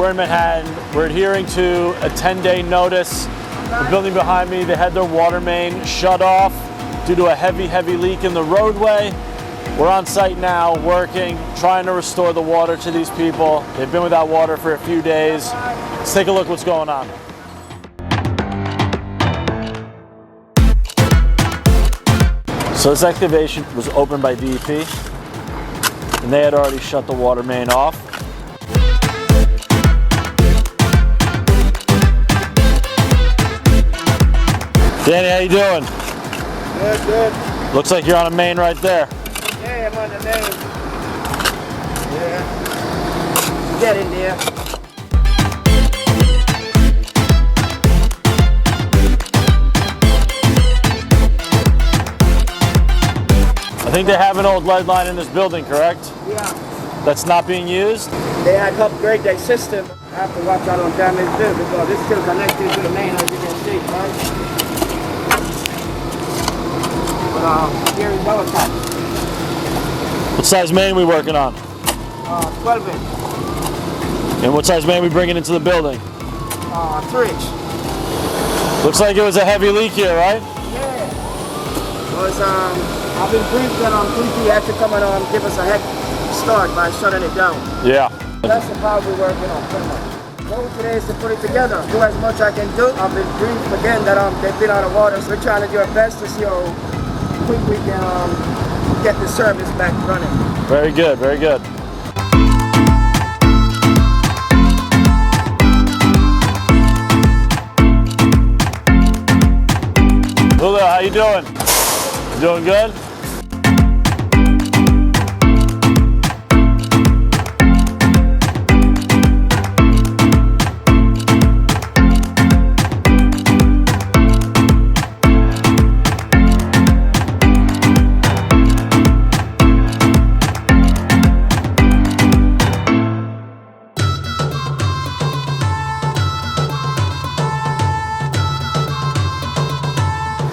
We're in Manhattan. We're adhering to a 10-day notice. The building behind me, they had their water main shut off due to a heavy leak in the roadway. We're on site now, working, trying to restore the water to these people. They've been without water for a few days. Let's take a look what's going on. So this excavation was opened by DEP, and they had already shut the water main off. Danny, how you doing? Good, good. Looks like you're on a main right there. Yeah, I'm on the main. Yeah. Get in there. I think they have an old lead line in this building, correct? Yeah. That's not being used? They had to upgrade their system. I have to watch out on damage too because it's still connected to the main, as you can see, right? But here is well attached. What size main we working on? 12 inch. And what size main we bringing into the building? 3 inch. Looks like it was a heavy leak here, right? Yeah. Because I've been briefed that DP had to come and give us a head start by shutting it down. Yeah. That's the part we're working on, pretty much. Goal today is to put it together, do as much I can do. I've been briefed again that they've been out of water, so we're trying to do our best to see how quick we can get the service back running. Very good, very good. Lula, how you doing? You doing good?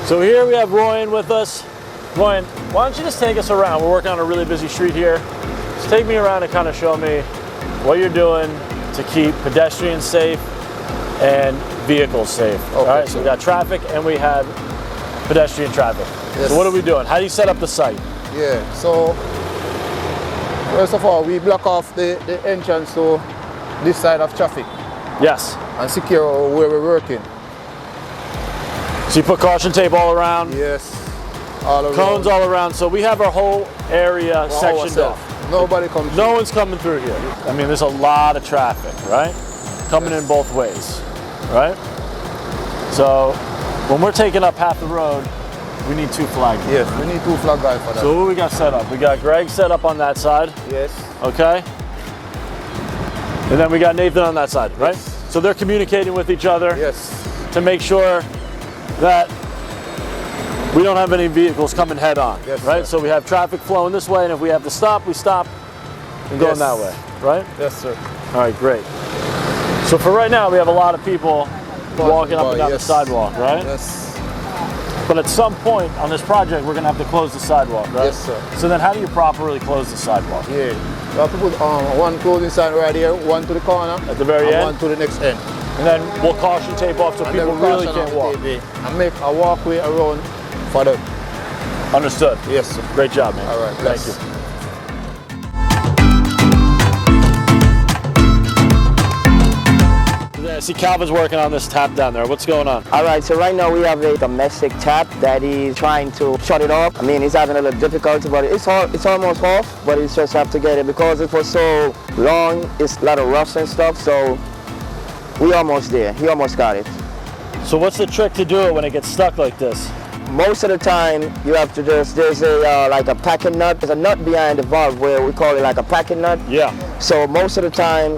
So here we have Ryan with us. Ryan, why don't you just take us around? We're working on a really busy street here. Just take me around and kind of show me what you're doing to keep pedestrians safe and vehicles safe. Okay, all right, so we got traffic and we have pedestrian traffic. Yes. So what are we doing? How do you set up the site? Yeah, so first of all, we block off the entrance to this side of traffic Yes. and secure where we're working. So you put caution tape all around, Yes, all around. cones all around. So we have our whole area sectioned off. Nobody comes. No one's coming through here. I mean, there's a lot of traffic, right? Coming in both ways, right? So when we're taking up half the road, we need 2 flag guys. Yes, we need 2 flag guys for that. So what we got set up? We got Greg set up on that side, Yes. okay? And then we got Nathan on that side, right? So they're communicating with each other Yes. to make sure that we don't have any vehicles coming head on, Yes, right? sir. So we have traffic flowing this way, and if we have to stop, we stop and going Yes. that way, right? Yes, sir. All right, great. So for right now, we have a lot of people walking up and down the Yes. sidewalk, right? Yes. But at some point on this project, we're gonna have to close the sidewalk, right? Yes, sir. So then how do you properly close the sidewalk? Yeah. We have to put one closing sign right here, one to the corner, At the very and end? one to the next end. And then we'll caution tape off so And people then we really caution can't off walk. the TV and make a walkway around for them. Understood. Yes, sir. Great job, man. All right, Thank yes. you. I see Calvin's working on this tap down there. What's going on? All right, so right now we have a domestic tap that he's trying to shut it off. I mean, he's having a little difficulty, but it's almost off, but he just have to get it because it was so long, it's a lot of roughs and stuff, so we almost there. He almost got it. So what's the trick to do it when it gets stuck like this? Most of the time, you have to there's a like a packing nut. There's a nut behind the valve where we call it like a packing nut. Yeah. So most of the time,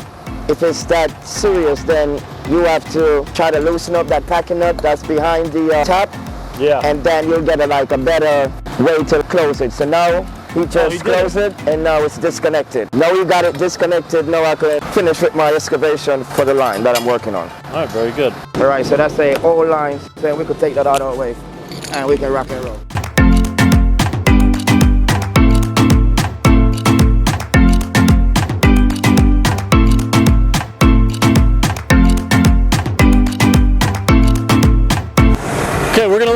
if it's that serious, then you have to try to loosen up that packing nut that's behind the tap, Yeah. and then you'll get a better way to close it. So now he just closed it, and now it's disconnected. Now we got it disconnected. Now I can finish with my excavation for the line that I'm working on. All right, very good. All right, so that's the old line. Then we could take that out of the way, and we can rock and roll.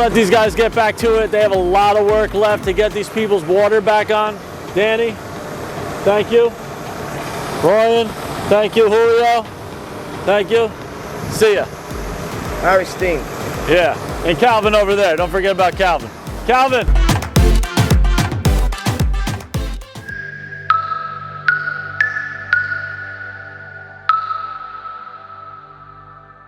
let these guys get back to it. They have a lot of work left to get these people's water back on. Danny, thank you. Ryan, thank you. Julio, thank you. See ya. Aristine. Yeah, and Calvin over there. Don't forget about Calvin. Calvin.